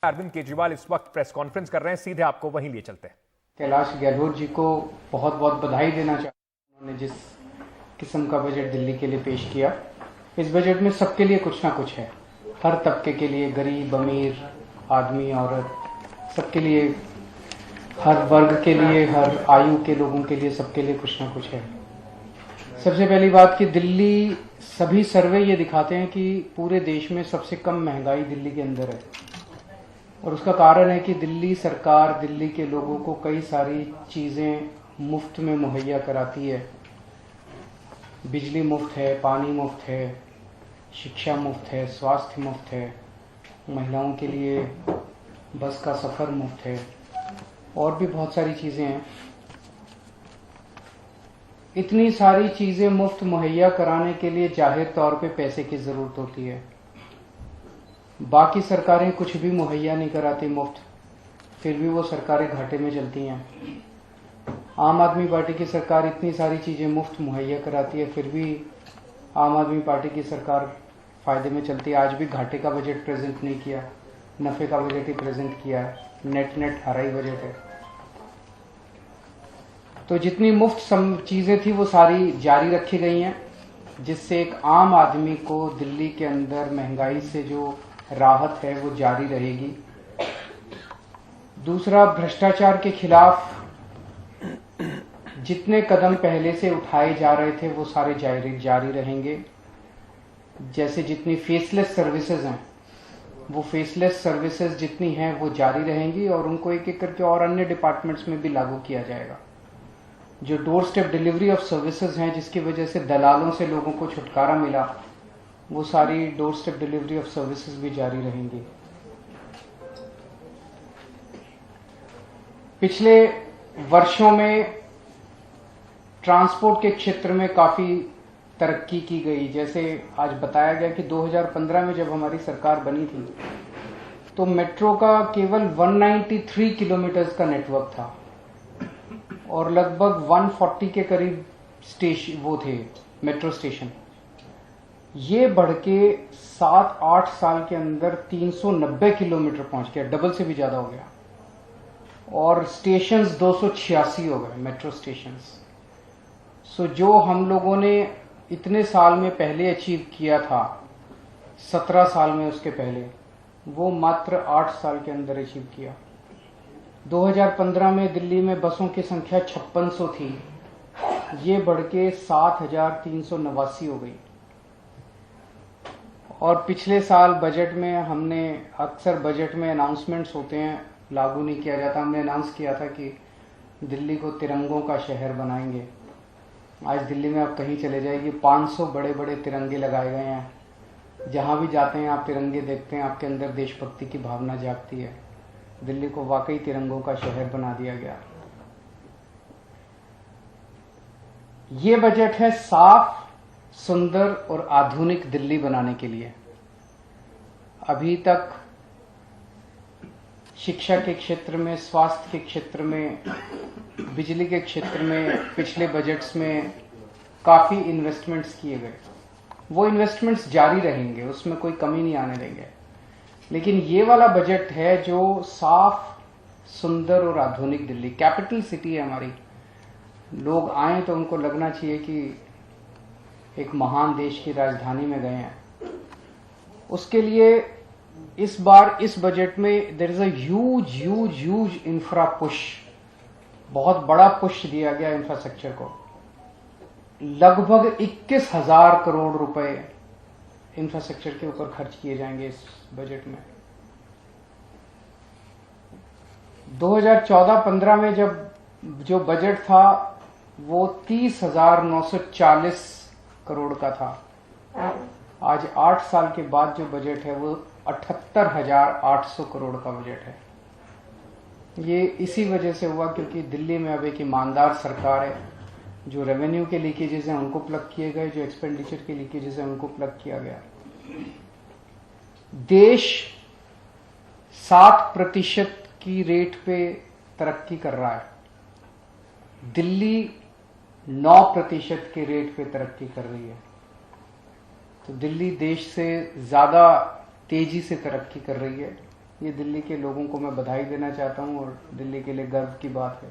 अरविंद केजरीवाल इस वक्त press conference कर रहे हैं, सीधे आपको वहीं लिए चलते हैं। कैलाश गहलोत जी को बहुत बहुत बधाई देना चाहता हूं। उन्होंने जिस किस्म का बजट दिल्ली के लिए पेश किया, इस बजट में सबके लिए कुछ ना कुछ है। हर तबके के लिए, गरीब अमीर, आदमी औरत, सबके लिए, हर वर्ग के लिए, हर आयु के लोगों के लिए, सबके लिए कुछ ना कुछ है। सबसे पहली बात कि दिल्ली, सभी सर्वे ये दिखाते हैं कि पूरे देश में सबसे कम महंगाई दिल्ली के अंदर है। और उसका कारण है कि दिल्ली सरकार दिल्ली के लोगों को कई सारी चीज़ें मुफ्त में मुहैया कराती है। बिजली मुफ्त है, पानी मुफ्त है, शिक्षा मुफ्त है, स्वास्थ्य मुफ्त है, महिलाओं के लिए बस का सफ़र मुफ्त है, और भी बहुत सारी चीज़ें हैं। इतनी सारी चीज़ें मुफ्त मुहैया कराने के लिए जाहिर तौर पे पैसे की ज़रूरत होती है। बाकी सरकारें कुछ भी मुहैया नहीं कराती मुफ्त, फिर भी वो सरकारें घाटे में चलती हैं। आम आदमी पार्टी की सरकार इतनी सारी चीज़ें मुफ्त मुहैया कराती है, फिर भी आम आदमी पार्टी की सरकार फ़ायदे में चलती है। आज भी घाटे का बजट प्रेजेंट नहीं किया, नफ़े का बजट ही प्रेजेंट किया है। नेट हरा ही बजट है। तो जितनी मुफ्त चीज़ें थी वो सारी जारी रखी गई हैं, जिससे एक आम आदमी को दिल्ली के अंदर महंगाई से जो राहत है वो जारी रहेगी। दूसरा, भ्रष्टाचार के खिलाफ जितने कदम पहले से उठाए जा रहे थे वो सारे जारी रहेंगे। जैसे जितनी फेसलेस सर्विसेज हैं, वो फेसलेस सर्विसेज जितनी हैं वो जारी रहेंगी, और उनको एक एक करके और अन्य डिपार्टमेंट्स में भी लागू किया जाएगा। जो door step delivery of services हैं, जिसकी वजह से दलालों से लोगों को छुटकारा मिला, वो सारी door step delivery of services भी जारी रहेंगी। पिछले वर्षों में ट्रांसपोर्ट के क्षेत्र में काफी तरक्की की गई। जैसे आज बताया गया कि 2015 में जब हमारी सरकार बनी थी तो मेट्रो का केवल 193 किलोमीटर का नेटवर्क था, और लगभग 140 के करीब स्टेशन वो थे मेट्रो स्टेशन। ये बढ़ के 7-8 साल के अंदर 390 किलोमीटर पहुंच गया, डबल से भी ज्यादा हो गया। और स्टेशंस 286 हो गए, मेट्रो स्टेशंस। सो जो हम लोगों ने इतने साल में पहले अचीव किया था, 17 साल में उसके पहले, वो मात्र 8 साल के अंदर अचीव किया। 2015 में दिल्ली में बसों की संख्या 5600 थी, ये बढ़ के 7389 हो गई। और पिछले साल बजट में हमने, अक्सर बजट में अनाउंसमेंट्स होते हैं, लागू नहीं किया जाता, हमने अनाउंस किया था कि दिल्ली को तिरंगों का शहर बनाएंगे। आज दिल्ली में आप कहीं चले जाइए, 500 बड़े बड़े तिरंगे लगाए गए हैं। जहां भी जाते हैं आप तिरंगे देखते हैं, आपके अंदर देशभक्ति की भावना जागती है। दिल्ली को वाकई तिरंगों का शहर बना दिया गया। ये बजट है साफ, सुंदर और आधुनिक दिल्ली बनाने के लिए। अभी तक शिक्षा के क्षेत्र में, स्वास्थ्य के क्षेत्र में, बिजली के क्षेत्र में पिछले बजट्स में काफी इन्वेस्टमेंट्स किए गए। वो इन्वेस्टमेंट्स जारी रहेंगे, उसमें कोई कमी नहीं आने देंगे। लेकिन ये वाला बजट है जो साफ, सुंदर और आधुनिक दिल्ली, कैपिटल सिटी है हमारी। लोग आए तो उनको लगना चाहिए कि एक महान देश की राजधानी में गए हैं। उसके लिए इस बार इस बजट में there is a huge infra push, बहुत बड़ा पुश दिया गया इंफ्रास्ट्रक्चर को। लगभग 21,000 करोड़ रुपए इंफ्रास्ट्रक्चर के ऊपर खर्च किए जाएंगे इस बजट में। 2014-15 में जब जो बजट था वो 30,940 करोड़ का था। आज 8 साल के बाद जो बजट है वो 78,800 करोड़ का बजट है। ये इसी वजह से हुआ क्योंकि दिल्ली में अब एक ईमानदार सरकार है। जो रेवेन्यू के लीकेजेस हैं उनको प्लग किए गए, जो एक्सपेंडिचर के लीकेजेस हैं उनको प्लग किया गया। देश 7% की रेट पे तरक्की कर रहा है, दिल्ली 9% के रेट पे तरक्की कर रही है। तो दिल्ली देश से ज्यादा तेजी से तरक्की कर रही है। ये दिल्ली के लोगों को मैं बधाई देना चाहता हूं और दिल्ली के लिए गर्व की बात है।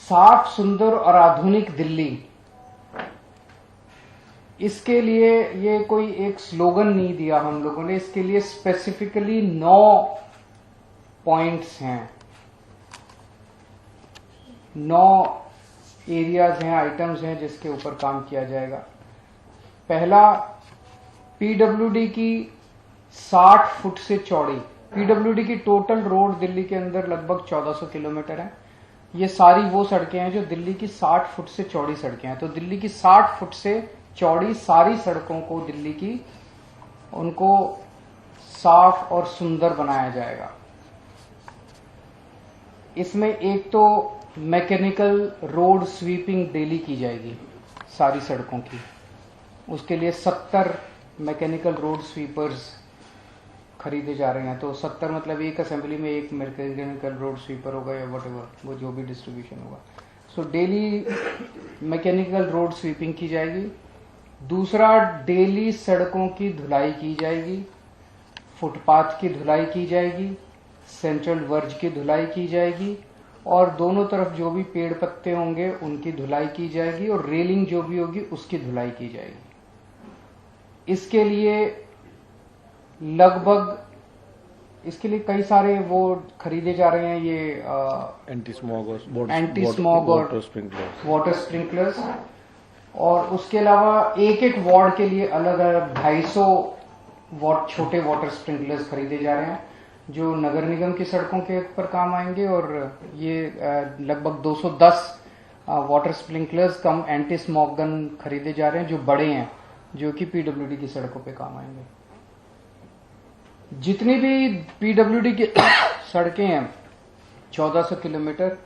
साफ, सुंदर और आधुनिक दिल्ली, इसके लिए ये कोई एक स्लोगन नहीं दिया हम लोगों ने, इसके लिए स्पेसिफिकली 9 पॉइंट्स हैं, 9 एरियाज हैं, आइटम्स हैं जिसके ऊपर काम किया जाएगा। पहला, पीडब्ल्यूडी की 60 फुट से चौड़ी, पीडब्ल्यूडी की टोटल रोड दिल्ली के अंदर लगभग 1400 किलोमीटर है। ये सारी वो सड़कें हैं जो दिल्ली की 60 फुट से चौड़ी सड़कें हैं। तो दिल्ली की 60 फुट से चौड़ी सारी सड़कों को दिल्ली की, उनको साफ और सुंदर बनाया जाएगा। इसमें एक तो मैकेनिकल रोड स्वीपिंग डेली की जाएगी सारी सड़कों की। उसके लिए 70 मैकेनिकल रोड स्वीपर्स खरीदे जा रहे हैं। तो 70 मतलब एक असेंबली में एक मैकेनिकल रोड स्वीपर होगा या व्हाटएवर, वो जो भी डिस्ट्रीब्यूशन होगा। So daily mechanical road sweeping की जाएगी। दूसरा, डेली सड़कों की धुलाई की जाएगी, फुटपाथ की धुलाई की जाएगी, सेंट्रल वर्ज की धुलाई की जाएगी और दोनों तरफ जो भी पेड़ पत्ते होंगे उनकी धुलाई की जाएगी और रेलिंग जो भी होगी उसकी धुलाई की जाएगी। इसके लिए लगभग, इसके लिए कई सारे वो खरीदे जा रहे हैं, ये एंटी स्मॉग और वाटर स्प्रिंकलर्स, और उसके अलावा एक एक वार्ड के लिए अलग अलग 250 छोटे वाटर स्प्रिंकलर्स खरीदे जा रहे हैं जो नगर निगम की सड़कों के ऊपर काम आएंगे। और ये लगभग 210 वाटर स्प्रिंकलर्स कम एंटी स्मॉग गन खरीदे जा रहे हैं जो बड़े हैं, जो कि पीडब्ल्यूडी की सड़कों पे काम आएंगे। जितनी भी पीडब्ल्यूडी की सड़कें हैं 1400 किलोमीटर,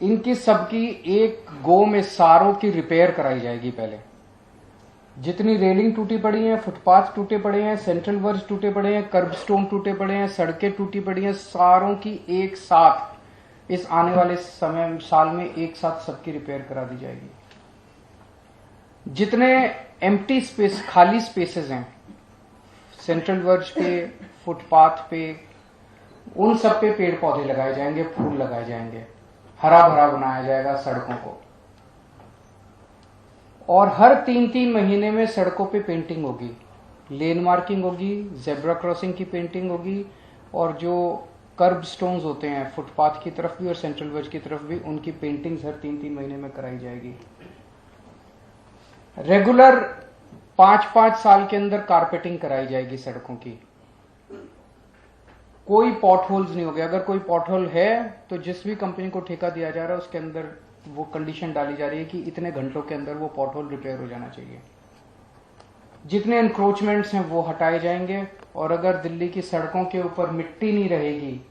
इनकी सबकी एक गो में सारों की रिपेयर कराई जाएगी। पहले जितनी रेलिंग टूटी पड़ी हैं, फुटपाथ टूटे पड़े हैं, सेंट्रल वर्ज टूटे पड़े हैं, कर्ब स्टोन टूटे पड़े हैं, सड़कें टूटी पड़ी हैं, सारों की एक साथ इस आने वाले साल में एक साथ सबकी रिपेयर करा दी जाएगी। जितने एम्प्टी स्पेस, खाली स्पेसेस हैं सेंट्रल वर्ज पे, फुटपाथ पे, उन सब पे पेड़ पौधे लगाए जाएंगे, फूल लगाए जाएंगे, हरा भरा बनाया जाएगा सड़कों को। और हर 3-3 महीने में सड़कों पे पेंटिंग होगी, लेन मार्किंग होगी, जेब्रा क्रॉसिंग की पेंटिंग होगी और जो कर्ब स्टोन्स होते हैं फुटपाथ की तरफ भी और सेंट्रल वर्ज की तरफ भी, उनकी पेंटिंग्स हर 3-3 महीने में कराई जाएगी। रेगुलर 5-5 साल के अंदर कारपेटिंग कराई जाएगी सड़कों की। कोई पॉट होल्स नहीं हो गया। अगर कोई पॉट होल है तो जिस भी कंपनी को ठेका दिया जा रहा है उसके अंदर वो कंडीशन डाली जा रही है कि इतने घंटों के अंदर वो पॉट होल रिपेयर हो जाना चाहिए। जितने एनक्रोचमेंट्स हैं वो हटाए जाएंगे। और अगर दिल्ली की सड़कों के ऊपर मिट्टी नहीं रहेगी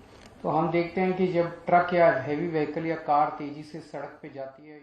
तो हम देखते हैं कि जब ट्रक या हैवी व्हीकल या कार तेजी से सड़क पे जाती है